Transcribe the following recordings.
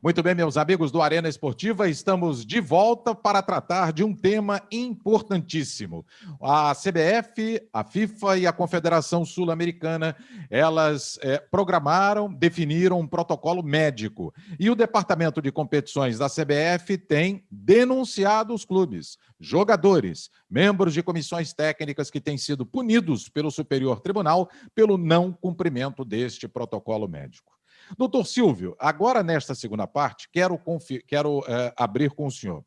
Muito bem, meus amigos do Arena Esportiva, estamos de volta para tratar de um tema importantíssimo. A CBF, a FIFA e a Confederação Sul-Americana, elas programaram, definiram um protocolo médico. E o Departamento de Competições da CBF tem denunciado os clubes, jogadores, membros de comissões técnicas que têm sido punidos pelo Superior Tribunal pelo não cumprimento deste protocolo médico. Doutor Silvio, agora nesta segunda parte, quero abrir com o senhor.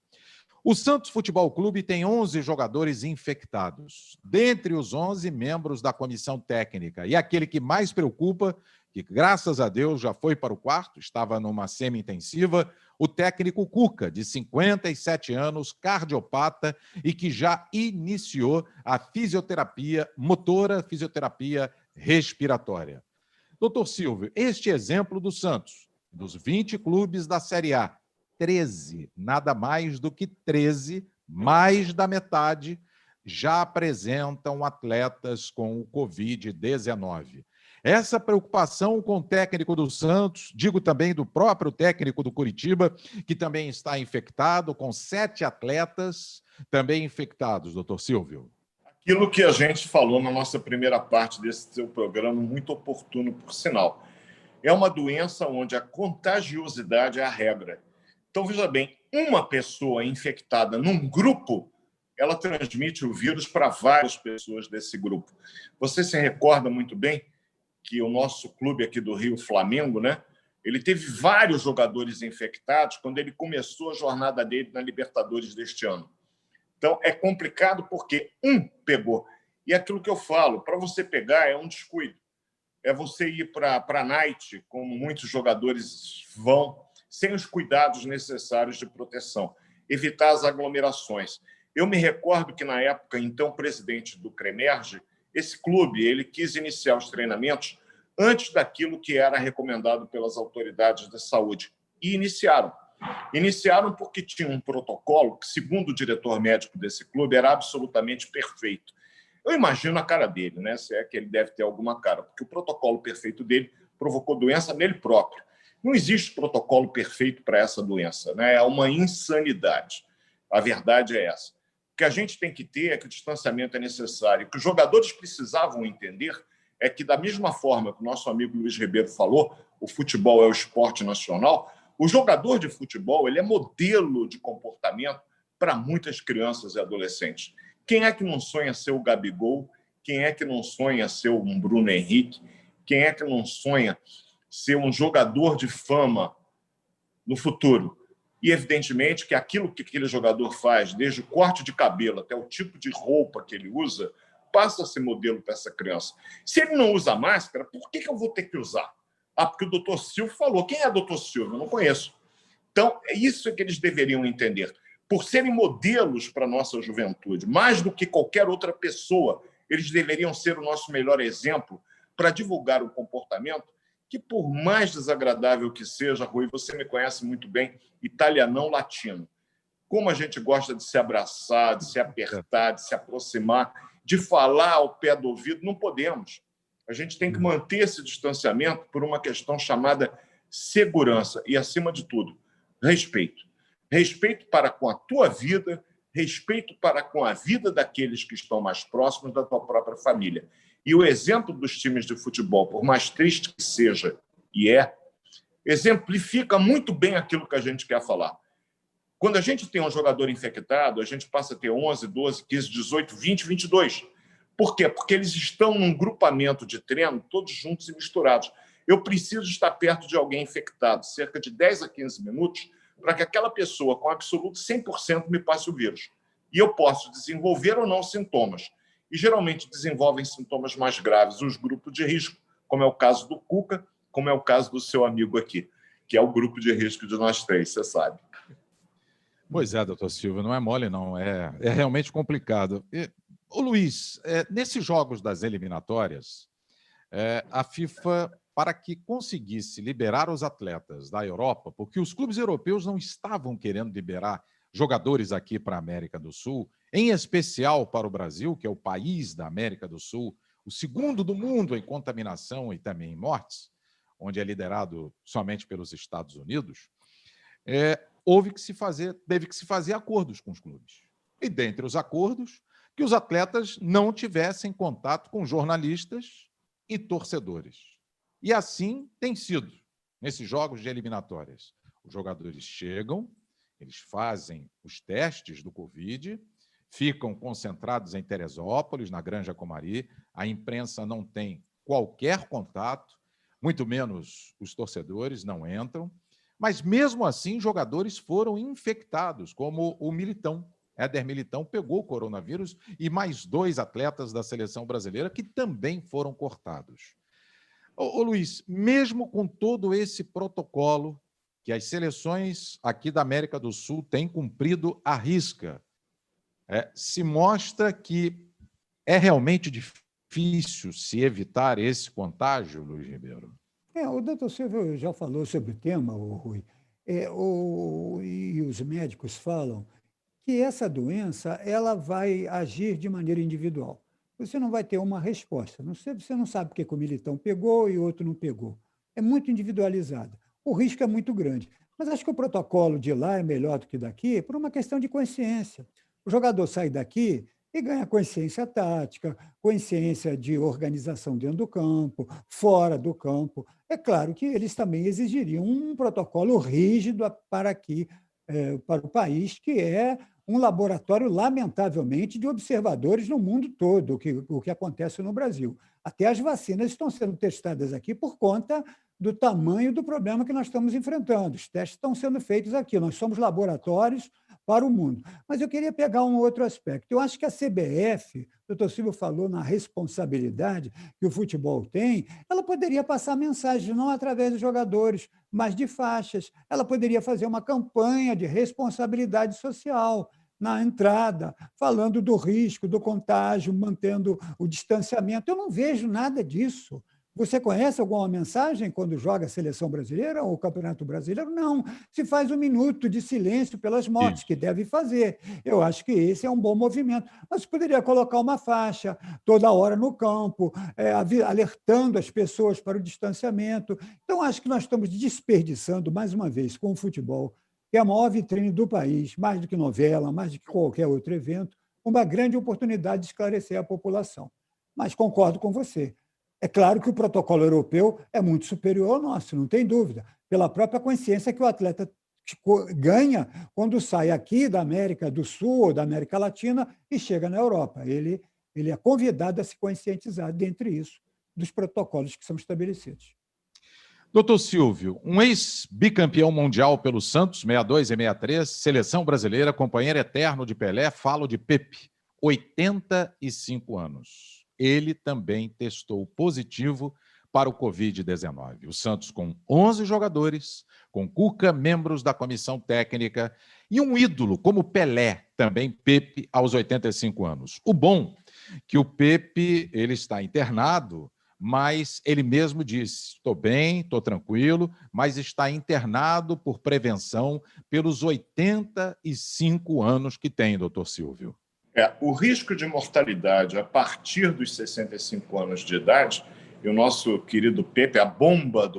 O Santos Futebol Clube tem 11 jogadores infectados, dentre os 11 membros da comissão técnica. E aquele que mais preocupa, que graças a Deus já foi para o quarto, estava numa semi-intensiva, o técnico Cuca, de 57 anos, cardiopata, e que já iniciou a fisioterapia motora, fisioterapia respiratória. Doutor Silvio, este exemplo do Santos, dos 20 clubes da Série A, 13, nada mais do que 13, mais da metade, já apresentam atletas com o Covid-19. Essa preocupação com o técnico do Santos, digo também do próprio técnico do Curitiba, que também está infectado, com 7 atletas também infectados, doutor Silvio. Aquilo que a gente falou na nossa primeira parte desse seu programa, muito oportuno, por sinal. É uma doença onde a contagiosidade é a regra. Então, veja bem, uma pessoa infectada num grupo, ela transmite o vírus para várias pessoas desse grupo. Você se recorda muito bem que o nosso clube aqui do Rio, Flamengo, né? Ele teve vários jogadores infectados quando ele começou a jornada dele na Libertadores deste ano. Então, é complicado porque um pegou. E aquilo que eu falo, para você pegar é um descuido. É você ir para a night, como muitos jogadores vão, sem os cuidados necessários de proteção. Evitar as aglomerações. Eu me recordo que, na época, então, presidente do Cremerge, esse clube ele quis iniciar os treinamentos antes daquilo que era recomendado pelas autoridades da saúde. E iniciaram. Iniciaram porque tinha um protocolo que, segundo o diretor médico desse clube, era absolutamente perfeito. Eu imagino a cara dele, né? Se é que ele deve ter alguma cara, porque o protocolo perfeito dele provocou doença nele próprio. Não existe protocolo perfeito para essa doença, né? É uma insanidade. A verdade é essa. O que a gente tem que ter é que o distanciamento é necessário. O que os jogadores precisavam entender é que, da mesma forma que o nosso amigo Luiz Ribeiro falou, o futebol é o esporte nacional. O jogador de futebol ele é modelo de comportamento para muitas crianças e adolescentes. Quem é que não sonha ser o Gabigol? Quem é que não sonha ser um Bruno Henrique? Quem é que não sonha ser um jogador de fama no futuro? E, evidentemente, que aquilo que aquele jogador faz, desde o corte de cabelo até o tipo de roupa que ele usa, passa a ser modelo para essa criança. Se ele não usa máscara, por que eu vou ter que usar? Ah, porque o doutor Silvio falou. Quem é doutor Silvio? Eu não conheço. Então, é isso que eles deveriam entender. Por serem modelos para a nossa juventude, mais do que qualquer outra pessoa, eles deveriam ser o nosso melhor exemplo para divulgar um comportamento que, por mais desagradável que seja, Rui, você me conhece muito bem, italianão latino. Como a gente gosta de se abraçar, de se apertar, de se aproximar, de falar ao pé do ouvido, não podemos. A gente tem que manter esse distanciamento por uma questão chamada segurança e, acima de tudo, respeito. Respeito para com a tua vida, respeito para com a vida daqueles que estão mais próximos da tua própria família. E o exemplo dos times de futebol, por mais triste que seja, exemplifica muito bem aquilo que a gente quer falar. Quando a gente tem um jogador infectado, a gente passa a ter 11, 12, 15, 18, 20, 22. Por quê? Porque eles estão num grupamento de treino, todos juntos e misturados. Eu preciso estar perto de alguém infectado, cerca de 10 a 15 minutos, para que aquela pessoa, com absoluto 100%, me passe o vírus. E eu posso desenvolver ou não sintomas. E, geralmente, desenvolvem sintomas mais graves os grupos de risco, como é o caso do Cuca, como é o caso do seu amigo aqui, que é o grupo de risco de nós três, você sabe. Pois é, doutor Silvio, não é mole, não. É realmente complicado. Ô, Luiz, nesses jogos das eliminatórias, a FIFA, para que conseguisse liberar os atletas da Europa, porque os clubes europeus não estavam querendo liberar jogadores aqui para a América do Sul, em especial para o Brasil, que é o país da América do Sul, o segundo do mundo em contaminação e também em mortes, onde é liderado somente pelos Estados Unidos. teve que se fazer acordos com os clubes. E dentre os acordos, que os atletas não tivessem contato com jornalistas e torcedores. E assim tem sido nesses jogos de eliminatórias. Os jogadores chegam, eles fazem os testes do Covid, ficam concentrados em Teresópolis, na Granja Comari, a imprensa não tem qualquer contato, muito menos os torcedores não entram, mas mesmo assim jogadores foram infectados, como o Militão. Éder Militão pegou o coronavírus e mais 2 atletas da seleção brasileira que também foram cortados. Ô Luiz, mesmo com todo esse protocolo que as seleções aqui da América do Sul têm cumprido à risca, se mostra que é realmente difícil se evitar esse contágio, Luiz Ribeiro? O doutor Silvio já falou sobre o tema, o Rui, e os médicos falam que essa doença ela vai agir de maneira individual. Você não vai ter uma resposta. Você não sabe porque que o Militão pegou e o outro não pegou. É muito individualizado. O risco é muito grande. Mas acho que o protocolo de lá é melhor do que daqui por uma questão de consciência. O jogador sai daqui e ganha consciência tática, consciência de organização dentro do campo, fora do campo. É claro que eles também exigiriam um protocolo rígido para aqui, para o país, que é um laboratório, lamentavelmente, de observadores no mundo todo, o que acontece no Brasil. Até as vacinas estão sendo testadas aqui por conta do tamanho do problema que nós estamos enfrentando. Os testes estão sendo feitos aqui, nós somos laboratórios para o mundo. Mas eu queria pegar um outro aspecto. Eu acho que a CBF, o doutor Silvio falou na responsabilidade que o futebol tem, ela poderia passar mensagem não através dos jogadores, mas de faixas. Ela poderia fazer uma campanha de responsabilidade social na entrada, falando do risco, do contágio, mantendo o distanciamento. Eu não vejo nada disso. Você conhece alguma mensagem quando joga a seleção brasileira ou o Campeonato Brasileiro? Não. Se faz 1 minuto de silêncio pelas mortes, que deve fazer. Eu acho que esse é um bom movimento. Mas poderia colocar uma faixa toda hora no campo, alertando as pessoas para o distanciamento. Então, acho que nós estamos desperdiçando, mais uma vez, com o futebol, que é a maior vitrine do país, mais do que novela, mais do que qualquer outro evento, uma grande oportunidade de esclarecer a população. Mas concordo com você. É claro que o protocolo europeu é muito superior ao nosso, não tem dúvida, pela própria consciência que o atleta ganha quando sai aqui da América do Sul ou da América Latina e chega na Europa. Ele é convidado a se conscientizar, dentre isso, dos protocolos que são estabelecidos. Doutor Silvio, um ex-bicampeão mundial pelo Santos, 62 e 63, seleção brasileira, companheiro eterno de Pelé, falo de Pepe, 85 anos. Ele também testou positivo para o Covid-19. O Santos com 11 jogadores, com Cuca, membros da comissão técnica, e um ídolo como Pelé, também Pepe, aos 85 anos. O bom que o Pepe ele está internado, mas ele mesmo disse, estou bem, estou tranquilo, mas está internado por prevenção pelos 85 anos que tem, doutor Silvio. O risco de mortalidade a partir dos 65 anos de idade, e o nosso querido Pepe, a bomba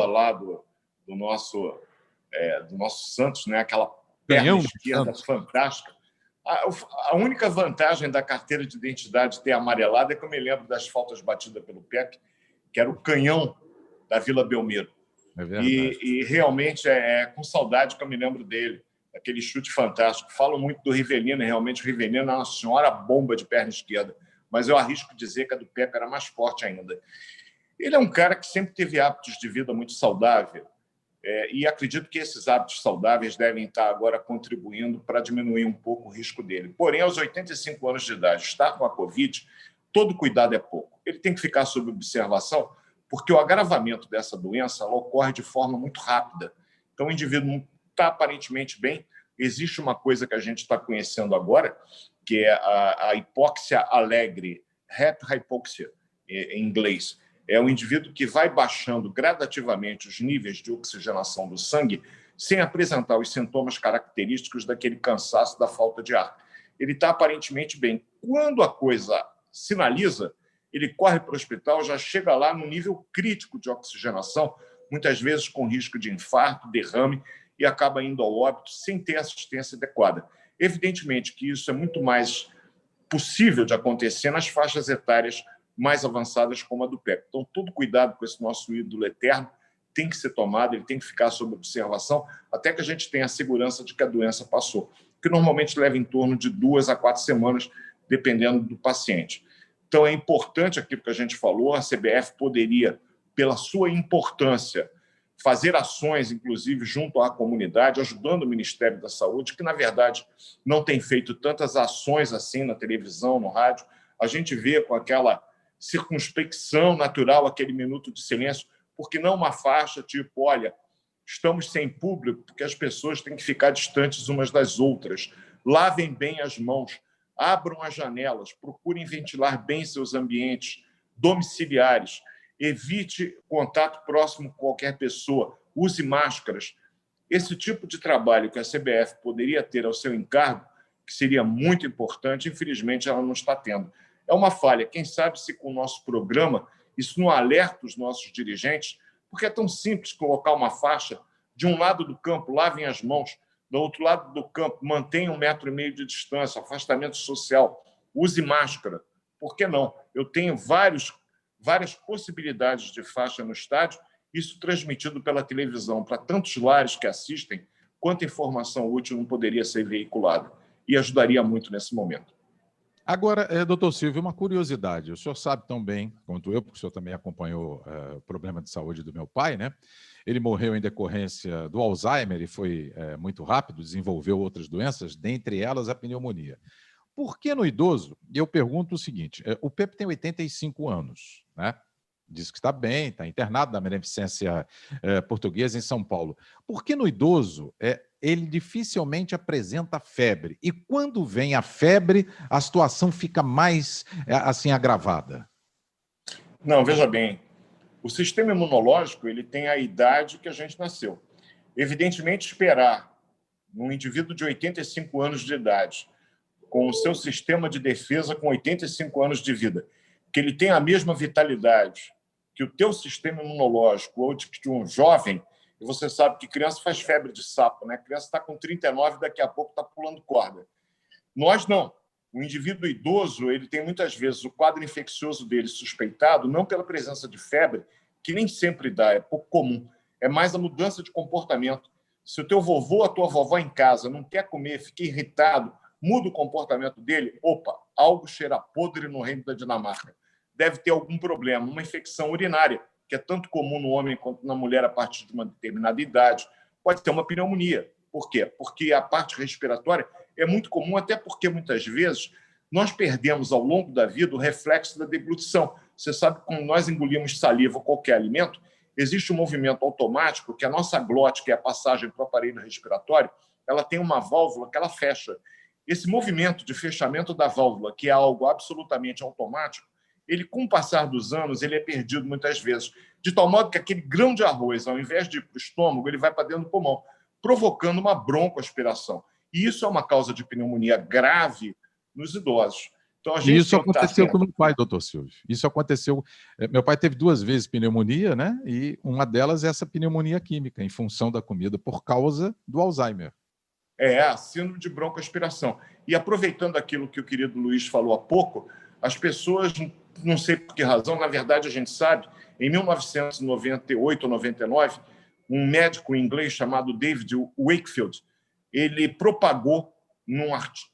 lá do nosso Santos, né? Aquela perna esquerda fantástica. A única vantagem da carteira de identidade ter amarelado é que eu me lembro das faltas batidas pelo Pepe, que era o canhão da Vila Belmiro. É verdade. E realmente é com saudade que eu me lembro dele, aquele chute fantástico. Falo muito do Rivelino, realmente o Rivelino é uma senhora bomba de perna esquerda, mas eu arrisco dizer que a do Pepe era mais forte ainda. Ele é um cara que sempre teve hábitos de vida muito saudável, e acredito que esses hábitos saudáveis devem estar agora contribuindo para diminuir um pouco o risco dele. Porém, aos 85 anos de idade, estar com a Covid, todo cuidado é pouco. Ele tem que ficar sob observação, porque o agravamento dessa doença ocorre de forma muito rápida. Então, o indivíduo não está aparentemente bem. Existe uma coisa que a gente está conhecendo agora, que é a hipóxia alegre, rapid hypoxia, em inglês. É um indivíduo que vai baixando gradativamente os níveis de oxigenação do sangue sem apresentar os sintomas característicos daquele cansaço da falta de ar. Ele está aparentemente bem. Quando a coisa sinaliza, ele corre para o hospital, já chega lá no nível crítico de oxigenação, muitas vezes com risco de infarto, derrame, e acaba indo ao óbito sem ter assistência adequada. Evidentemente que isso é muito mais possível de acontecer nas faixas etárias mais avançadas, como a do PEP. Então, todo cuidado com esse nosso ídolo eterno tem que ser tomado, ele tem que ficar sob observação, até que a gente tenha a segurança de que a doença passou, que normalmente leva em torno de 2 a 4 semanas, dependendo do paciente. Então, é importante aquilo que a gente falou, a CBF poderia, pela sua importância, fazer ações, inclusive, junto à comunidade, ajudando o Ministério da Saúde, que, na verdade, não tem feito tantas ações assim na televisão, no rádio. A gente vê com aquela circunspecção natural, aquele minuto de silêncio, porque não uma faixa tipo, olha, estamos sem público porque as pessoas têm que ficar distantes umas das outras. Lavem bem as mãos, abram as janelas, procurem ventilar bem seus ambientes domiciliares, evite contato próximo com qualquer pessoa, use máscaras. Esse tipo de trabalho que a CBF poderia ter ao seu encargo, que seria muito importante, infelizmente ela não está tendo. É uma falha. Quem sabe se com o nosso programa isso não alerta os nossos dirigentes, porque é tão simples colocar uma faixa de um lado do campo, lavem as mãos, do outro lado do campo, mantenha 1,5 metro de distância, afastamento social, use máscara. Por que não? Eu tenho várias possibilidades de faixa no estádio, isso transmitido pela televisão para tantos lares que assistem, quanta informação útil não poderia ser veiculada e ajudaria muito nesse momento. Agora, doutor Silvio, uma curiosidade. O senhor sabe tão bem quanto eu, porque o senhor também acompanhou o problema de saúde do meu pai, né? Ele morreu em decorrência do Alzheimer e foi muito rápido, desenvolveu outras doenças, dentre elas a pneumonia. Por que no idoso? Eu pergunto o seguinte, o Pepe tem 85 anos, né? Diz que está bem, está internado na Beneficência Portuguesa em São Paulo. Por que no idoso ele dificilmente apresenta febre? E quando vem a febre, a situação fica mais assim agravada? Não, veja bem, o sistema imunológico ele tem a idade que a gente nasceu. Evidentemente, esperar um indivíduo de 85 anos de idade, com o seu sistema de defesa com 85 anos de vida, que ele tenha a mesma vitalidade que o teu sistema imunológico ou de um jovem, e você sabe que criança faz febre de sapo, né? A criança está com 39 e daqui a pouco está pulando corda. Nós não. O indivíduo idoso ele tem muitas vezes o quadro infeccioso dele suspeitado, não pela presença de febre, que nem sempre dá, é pouco comum. É mais a mudança de comportamento. Se o teu vovô, a tua vovó em casa não quer comer, fica irritado, muda o comportamento dele, opa, algo cheira podre no reino da Dinamarca. Deve ter algum problema, uma infecção urinária, que é tanto comum no homem quanto na mulher a partir de uma determinada idade. Pode ter uma pneumonia. Por quê? Porque a parte respiratória é muito comum, até porque muitas vezes nós perdemos ao longo da vida o reflexo da deglutição. Você sabe que quando nós engolimos saliva ou qualquer alimento, existe um movimento automático que a nossa glote, que é a passagem para o aparelho respiratório, ela tem uma válvula que ela fecha. Esse movimento de fechamento da válvula, que é algo absolutamente automático, ele, com o passar dos anos, ele é perdido muitas vezes, de tal modo que aquele grão de arroz, ao invés de ir para o estômago, ele vai para dentro do pulmão, provocando uma broncoaspiração. E isso é uma causa de pneumonia grave nos idosos. Então, a gente isso aconteceu com meu pai, doutor Silvio. Isso aconteceu. Meu pai teve 2 vezes pneumonia, né? E uma delas é essa pneumonia química, em função da comida, por causa do Alzheimer. É a síndrome de broncoaspiração. E aproveitando aquilo que o querido Luiz falou há pouco, as pessoas, não sei por que razão, na verdade a gente sabe, em 1998 ou 99, um médico inglês chamado David Wakefield, ele propagou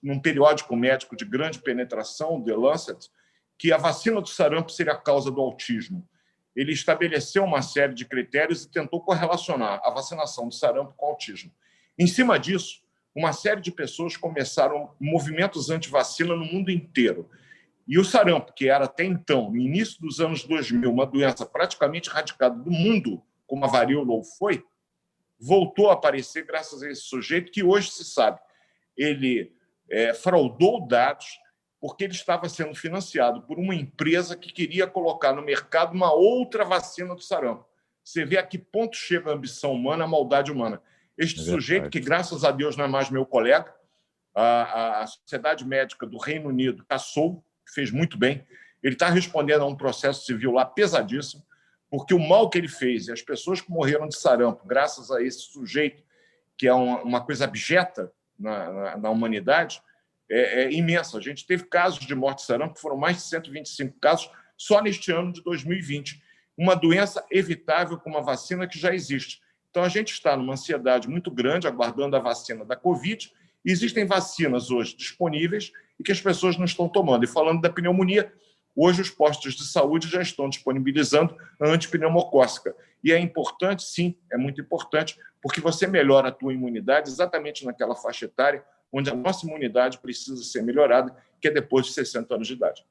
num periódico médico de grande penetração, The Lancet, que a vacina do sarampo seria a causa do autismo. Ele estabeleceu uma série de critérios e tentou correlacionar a vacinação do sarampo com o autismo. Em cima disso, uma série de pessoas começaram movimentos anti-vacina no mundo inteiro. E o sarampo, que era até então, no início dos anos 2000, uma doença praticamente erradicada do mundo, como a varíola foi, voltou a aparecer graças a esse sujeito que hoje se sabe. Ele fraudou dados porque ele estava sendo financiado por uma empresa que queria colocar no mercado uma outra vacina do sarampo. Você vê a que ponto chega a ambição humana, a maldade humana. Este sujeito, que graças a Deus não é mais meu colega, a Sociedade Médica do Reino Unido caçou, fez muito bem. Ele está respondendo a um processo civil lá pesadíssimo, porque o mal que ele fez e as pessoas que morreram de sarampo, graças a esse sujeito, que é uma coisa abjeta na humanidade, é imensa. A gente teve casos de morte de sarampo, que foram mais de 125 casos só neste ano de 2020. Uma doença evitável com uma vacina que já existe. Então, a gente está numa ansiedade muito grande, aguardando a vacina da Covid. Existem vacinas hoje disponíveis e que as pessoas não estão tomando. E falando da pneumonia, hoje os postos de saúde já estão disponibilizando a antipneumocócica. E é importante, sim, é muito importante, porque você melhora a tua imunidade exatamente naquela faixa etária onde a nossa imunidade precisa ser melhorada, que é depois de 60 anos de idade.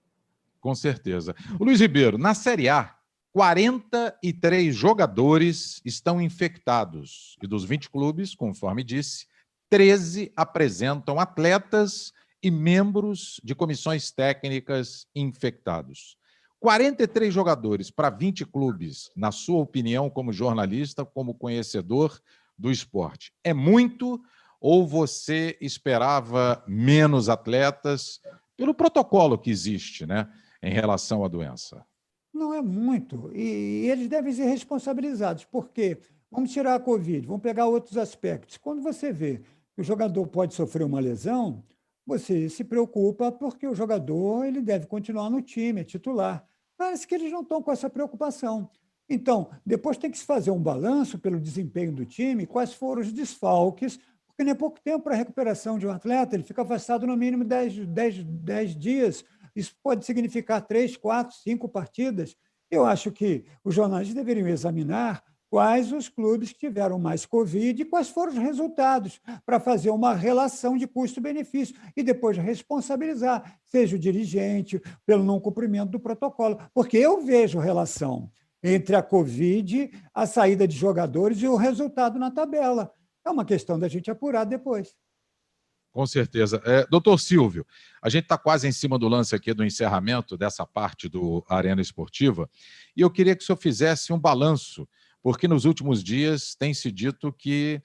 Com certeza. O Luiz Ribeiro, na Série A, 43 jogadores estão infectados. E dos 20 clubes, conforme disse, 13 apresentam atletas e membros de comissões técnicas infectados. 43 jogadores para 20 clubes, na sua opinião, como jornalista, como conhecedor do esporte, é muito ou você esperava menos atletas pelo protocolo que existe, né, em relação à doença? Não é muito. E eles devem ser responsabilizados, porque vamos tirar a Covid, vamos pegar outros aspectos. Quando você vê que o jogador pode sofrer uma lesão, você se preocupa porque o jogador ele deve continuar no time, é titular. Parece que eles não estão com essa preocupação. Então, depois tem que se fazer um balanço pelo desempenho do time, quais foram os desfalques, porque não é pouco tempo para a recuperação de um atleta, ele fica afastado no mínimo 10 dias. Isso pode significar 3, 4, 5 partidas. Eu acho que os jornalistas deveriam examinar quais os clubes que tiveram mais Covid e quais foram os resultados, para fazer uma relação de custo-benefício e depois responsabilizar, seja o dirigente, pelo não cumprimento do protocolo. Porque eu vejo relação entre a Covid, a saída de jogadores e o resultado na tabela. É uma questão da gente apurar depois. Com certeza. Doutor Silvio, a gente está quase em cima do lance aqui do encerramento dessa parte do Arena Esportiva, e eu queria que o senhor fizesse um balanço, porque nos últimos dias tem se dito que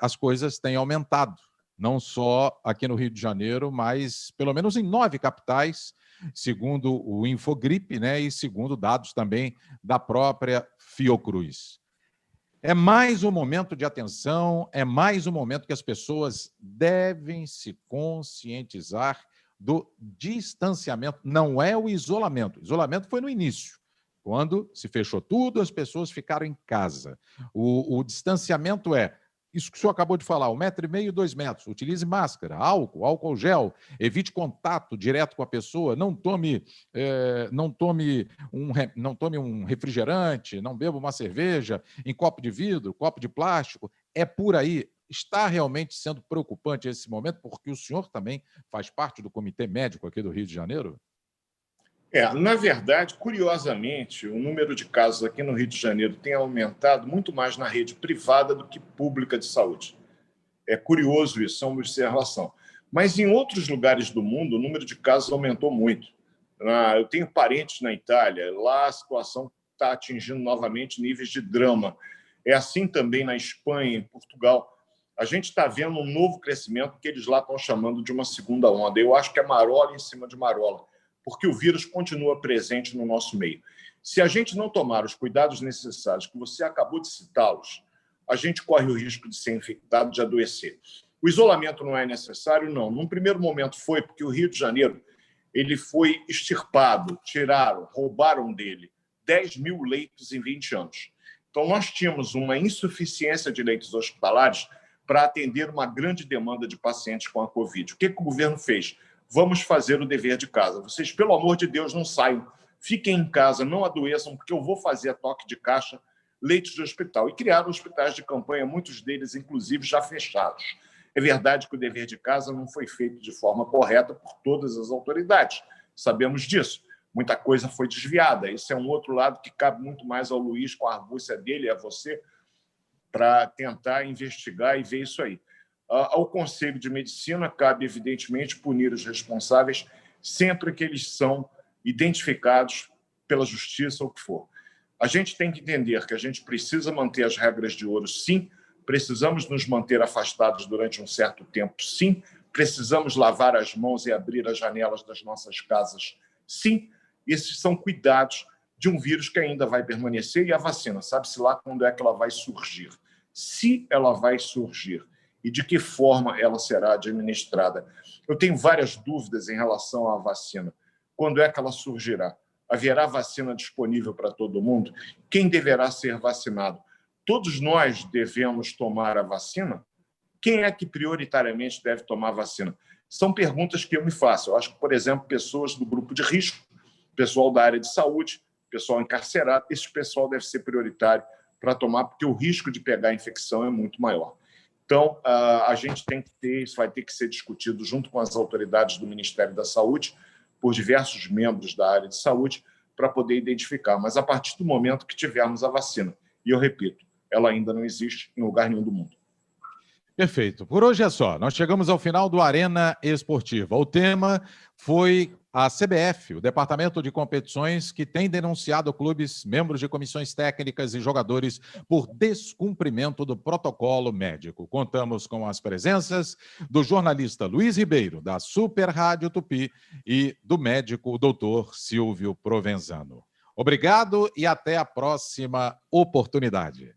as coisas têm aumentado, não só aqui no Rio de Janeiro, mas pelo menos em 9 capitais, segundo o Infogripe, né, e segundo dados também da própria Fiocruz. É mais um momento de atenção, é mais um momento que as pessoas devem se conscientizar do distanciamento. Não é o isolamento. O isolamento foi no início, quando se fechou tudo, as pessoas ficaram em casa. O distanciamento é isso que o senhor acabou de falar, 1,5 m, 2 metros. Utilize máscara, álcool gel, evite contato direto com a pessoa, não tome um refrigerante, não beba uma cerveja em copo de vidro, copo de plástico. É por aí. Está realmente sendo preocupante esse momento, porque o senhor também faz parte do Comitê Médico aqui do Rio de Janeiro? Na verdade, curiosamente, o número de casos aqui no Rio de Janeiro tem aumentado muito mais na rede privada do que pública de saúde. É curioso isso, é uma observação. Mas em outros lugares do mundo, o número de casos aumentou muito. Eu tenho parentes na Itália, lá a situação está atingindo novamente níveis de drama. É assim também na Espanha, em Portugal. A gente está vendo um novo crescimento que eles lá estão chamando de uma segunda onda. Eu acho que é marola em cima de marola, porque o vírus continua presente no nosso meio. Se a gente não tomar os cuidados necessários, que você acabou de citá-los, a gente corre o risco de ser infectado, de adoecer. O isolamento não é necessário, não. Num primeiro momento foi, porque o Rio de Janeiro ele foi extirpado, tiraram, roubaram dele 10 mil leitos em 20 anos. Então, nós tínhamos uma insuficiência de leitos hospitalares para atender uma grande demanda de pacientes com a Covid. O que o governo fez? Vamos fazer o dever de casa. Vocês, pelo amor de Deus, não saiam. Fiquem em casa, não adoeçam, porque eu vou fazer a toque de caixa, leitos de hospital. E criaram hospitais de campanha, muitos deles, inclusive, já fechados. É verdade que o dever de casa não foi feito de forma correta por todas as autoridades. Sabemos disso. Muita coisa foi desviada. Esse é um outro lado que cabe muito mais ao Luiz, com a argúcia dele e a você, para tentar investigar e ver isso aí. Ao Conselho de Medicina cabe, evidentemente, punir os responsáveis sempre que eles são identificados pela justiça ou o que for. A gente tem que entender que a gente precisa manter as regras de ouro, sim, precisamos nos manter afastados durante um certo tempo, sim, precisamos lavar as mãos e abrir as janelas das nossas casas, sim. Esses são cuidados de um vírus que ainda vai permanecer, e a vacina, sabe-se lá quando é que ela vai surgir. Se ela vai surgir e de que forma ela será administrada. Eu tenho várias dúvidas em relação à vacina. Quando é que ela surgirá? Haverá vacina disponível para todo mundo? Quem deverá ser vacinado? Todos nós devemos tomar a vacina? Quem é que prioritariamente deve tomar a vacina? São perguntas que eu me faço. Eu acho que, por exemplo, pessoas do grupo de risco, pessoal da área de saúde, pessoal encarcerado, esse pessoal deve ser prioritário para tomar, porque o risco de pegar a infecção é muito maior. Então, a gente tem que ter, isso vai ter que ser discutido junto com as autoridades do Ministério da Saúde, por diversos membros da área de saúde, para poder identificar. Mas a partir do momento que tivermos a vacina, e eu repito, ela ainda não existe em lugar nenhum do mundo. Perfeito. Por hoje é só. Nós chegamos ao final do Arena Esportiva. O tema foi a CBF, o Departamento de Competições, que tem denunciado clubes, membros de comissões técnicas e jogadores por descumprimento do protocolo médico. Contamos com as presenças do jornalista Luiz Ribeiro, da Super Rádio Tupi, e do médico Dr. Silvio Provenzano. Obrigado e até a próxima oportunidade.